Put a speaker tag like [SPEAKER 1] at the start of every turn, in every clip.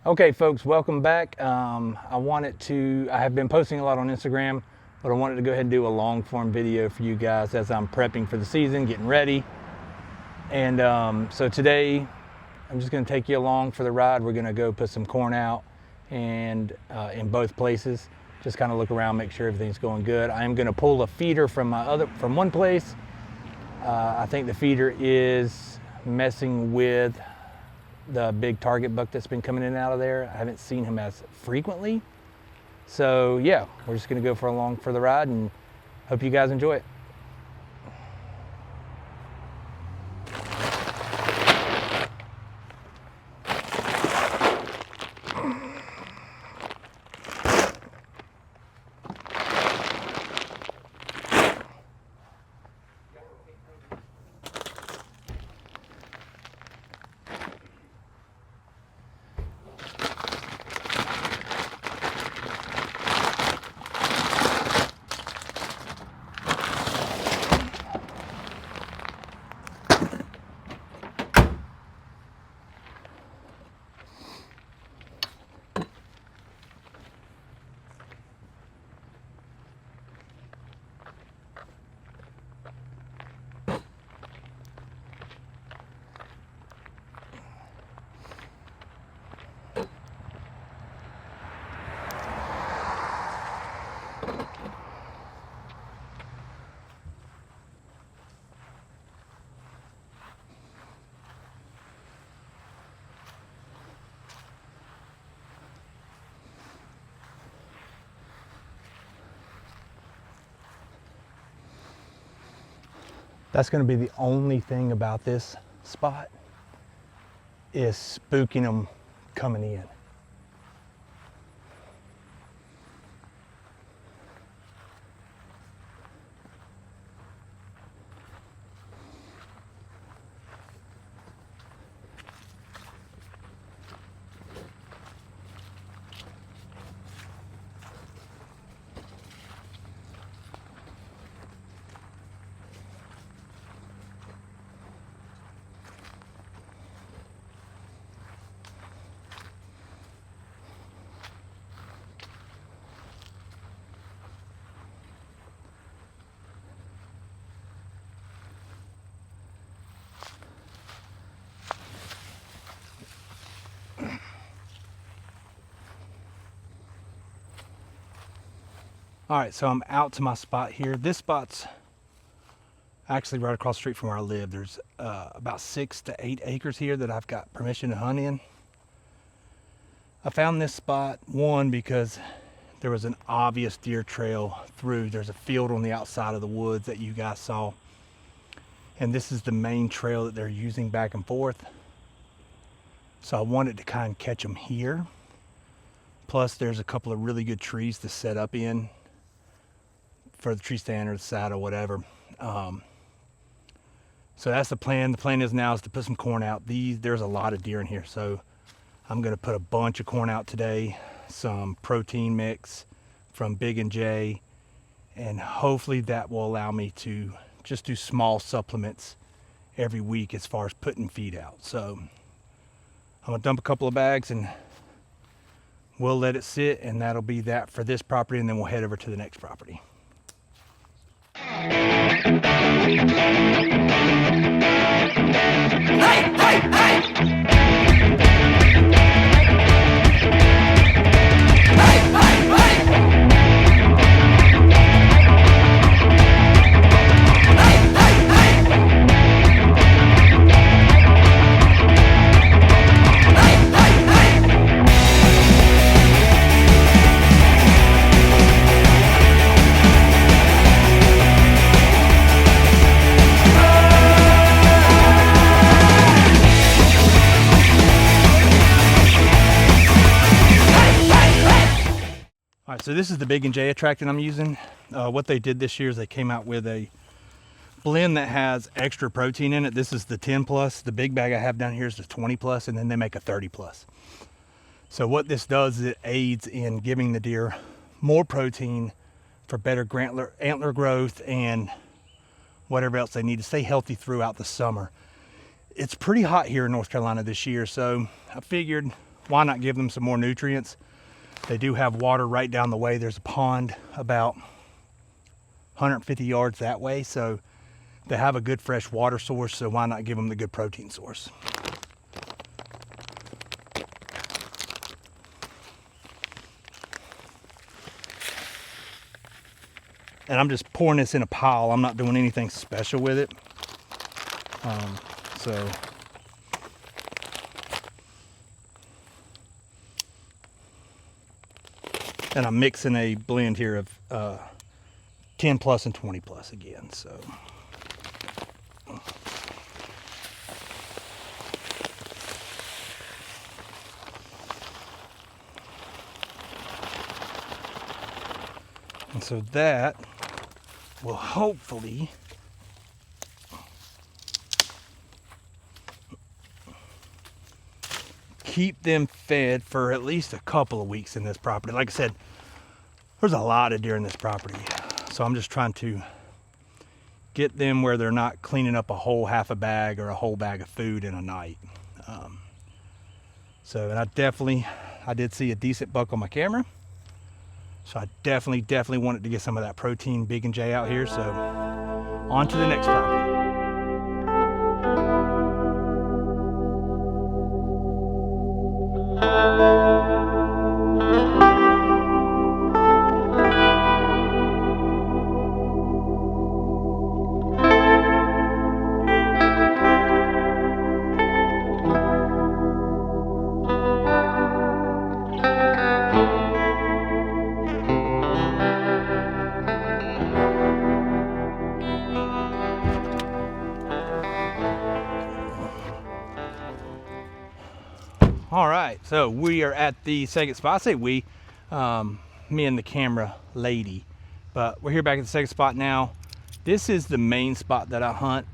[SPEAKER 1] Okay, folks, welcome back. I have been posting a lot on Instagram, but I wanted to go ahead and do a long form video for you guys as I'm prepping for the season, getting ready. And so today, I'm just gonna take you along for the ride. We're gonna go put some corn out and in both places, just kind of look around, make sure everything's going good. I am gonna pull a feeder from one place. I think the feeder is messing with the big target buck that's been coming in and out of there. I haven't seen him as frequently. So yeah, we're just gonna go for the ride and hope you guys enjoy it. That's going to be the only thing about this spot is spooking them coming in. All right, so I'm out to my spot here. This spot's actually right across the street from where I live. There's about 6 to 8 acres here that I've got permission to hunt in. I found this spot, one, because there was an obvious deer trail through. There's a field on the outside of the woods that you guys saw. And this is the main trail that they're using back and forth. So I wanted to kind of catch them here. Plus there's a couple of really good trees to set up in for the tree stand or the saddle, whatever. So that's the plan. The plan is now is to put some corn out. There's a lot of deer in here, so I'm gonna put a bunch of corn out today, some protein mix from Big and J, and hopefully that will allow me to just do small supplements every week as far as putting feed out. So I'm gonna dump a couple of bags and we'll let it sit, and that'll be that for this property, and then we'll head over to the next property. Hey, hey, hey! So this is the Big and J attractant I'm using. What they did this year is they came out with a blend that has extra protein in it. This is the 10 plus. The big bag I have down here is the 20 plus, and then they make a 30 plus. So what this does is it aids in giving the deer more protein for better antler growth and whatever else they need to stay healthy throughout the summer. It's pretty hot here in North Carolina this year, so I figured why not give them some more nutrients? They do have water right down the way. There's a pond about 150 yards that way, so they have a good fresh water source, so why not give them the good protein source? And I'm just pouring this in a pile. I'm not doing anything special with it. And I'm mixing a blend here of 10 plus and 20 plus again, so. And so that will hopefully keep them fed for at least a couple of weeks in this property. Like I said, there's a lot of deer in this property, so I'm just trying to get them where they're not cleaning up a whole half a bag or a whole bag of food in a night. And I did see a decent buck on my camera, so I definitely wanted to get some of that protein Big and J out here. So on to the next property. All right, so we are at the second spot. I say we, me and the camera lady, but we're here back at the second spot now. This is the main spot that I hunt.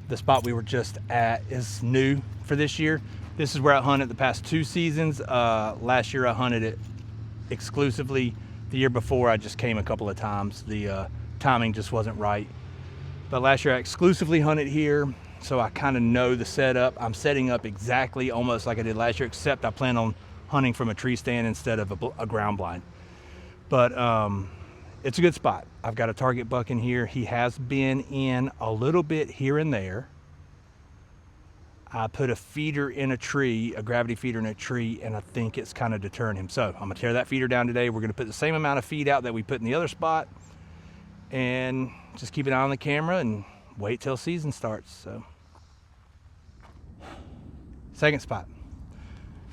[SPEAKER 1] The spot we were just at is new for this year. This is where I hunted the past 2 seasons. Last year I hunted it exclusively. The year before I just came a couple of times. The timing just wasn't right. But last year I exclusively hunted here. So I kind of know the setup. I'm setting up exactly almost like I did last year, except I plan on hunting from a tree stand instead of a ground blind. But it's a good spot. I've got a target buck in here. He has been in a little bit here and there. I put a feeder in a tree, a gravity feeder in a tree, and I think it's kind of deterring him. So I'm gonna tear that feeder down today. We're gonna put the same amount of feed out that we put in the other spot, and just keep an eye on the camera and wait till season starts. So second spot,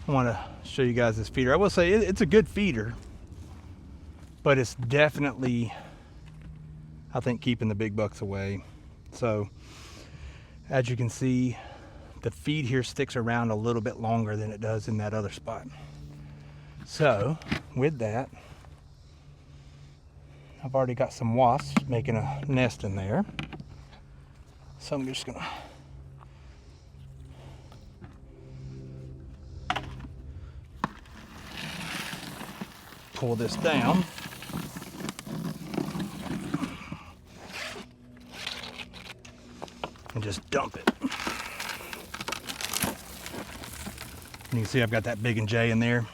[SPEAKER 1] I want to show you guys this feeder. I will say it's a good feeder, but it's definitely, I think, keeping the big bucks away. So as you can see, the feed here sticks around a little bit longer than it does in that other spot. So with that, I've already got some wasps making a nest in there. So I'm just gonna pull this down. And just dump it. And you can see I've got that Big and J in there,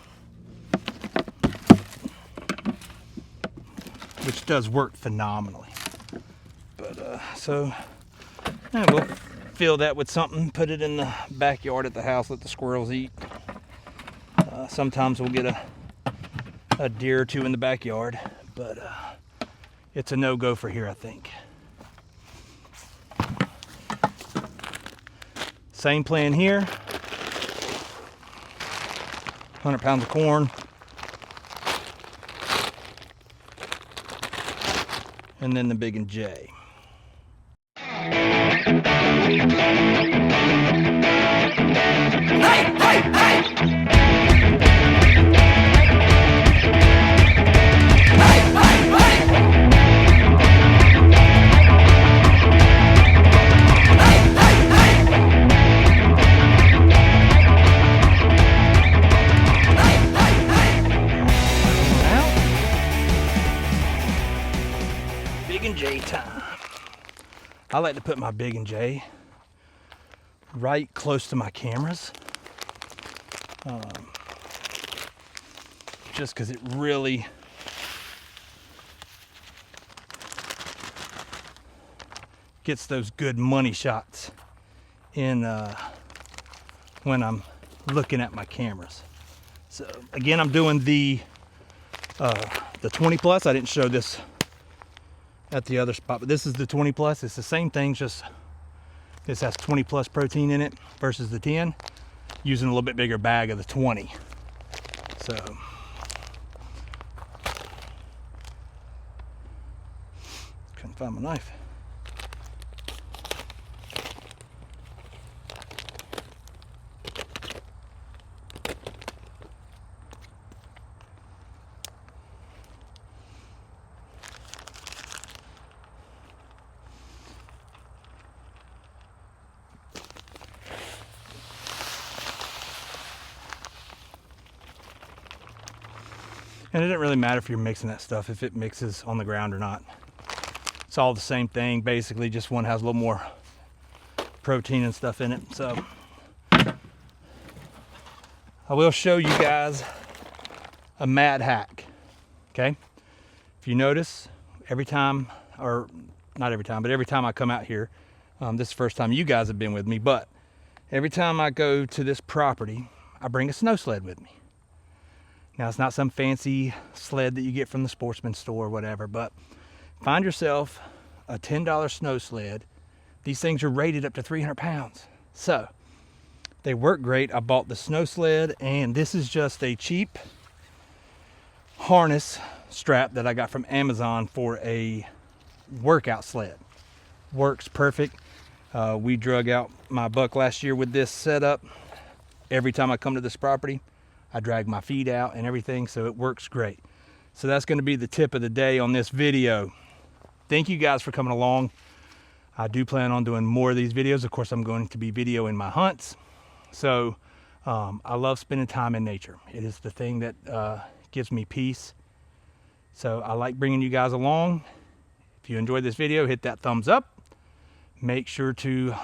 [SPEAKER 1] which does work phenomenally. But so yeah, we'll fill that with something, put it in the backyard at the house, let the squirrels eat. Sometimes we'll get a deer or two in the backyard, but it's a no-go for here, I think. Same plan here. 100 pounds of corn. And then the Big and J. Big and J time. I like to put my Big and J right close to my cameras Just because it really gets those good money shots in when I'm looking at my cameras. So again, I'm doing the 20 plus. I didn't show this at the other spot, but this is the 20 plus. It's the same thing, just this has 20 plus protein in it versus the 10, using a little bit bigger bag of the 20. So couldn't find my knife. And it doesn't really matter if you're mixing that stuff, if it mixes on the ground or not. It's all the same thing, basically, just one has a little more protein and stuff in it. So I will show you guys a mad hack, okay? If you notice, every time, or not every time, but every time I come out here, this is the first time you guys have been with me, but every time I go to this property, I bring a snow sled with me. Now, it's not some fancy sled that you get from the sportsman store or whatever, but find yourself a $10 snow sled. These things are rated up to 300 pounds. So they work great. I bought the snow sled, and this is just a cheap harness strap that I got from Amazon for a workout sled. Works perfect. We drug out my buck last year with this setup. Every time I come to this property, I drag my feet out and everything, so it works great. So that's going to be the tip of the day on this video. Thank you guys for coming along. I do plan on doing more of these videos. Of course, I'm going to be videoing my hunts. So I love spending time in nature. It is the thing that gives me peace. So I like bringing you guys along. If you enjoyed this video, hit that thumbs up. Make sure to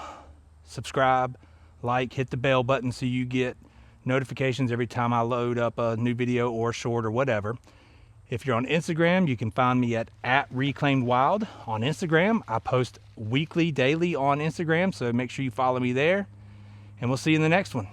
[SPEAKER 1] subscribe, like, hit the bell button so you get notifications every time I load up a new video or short or whatever. If you're on Instagram, you can find me at @ReclaimedWild on Instagram. I post weekly, daily on Instagram, so make sure you follow me there. And we'll see you in the next one.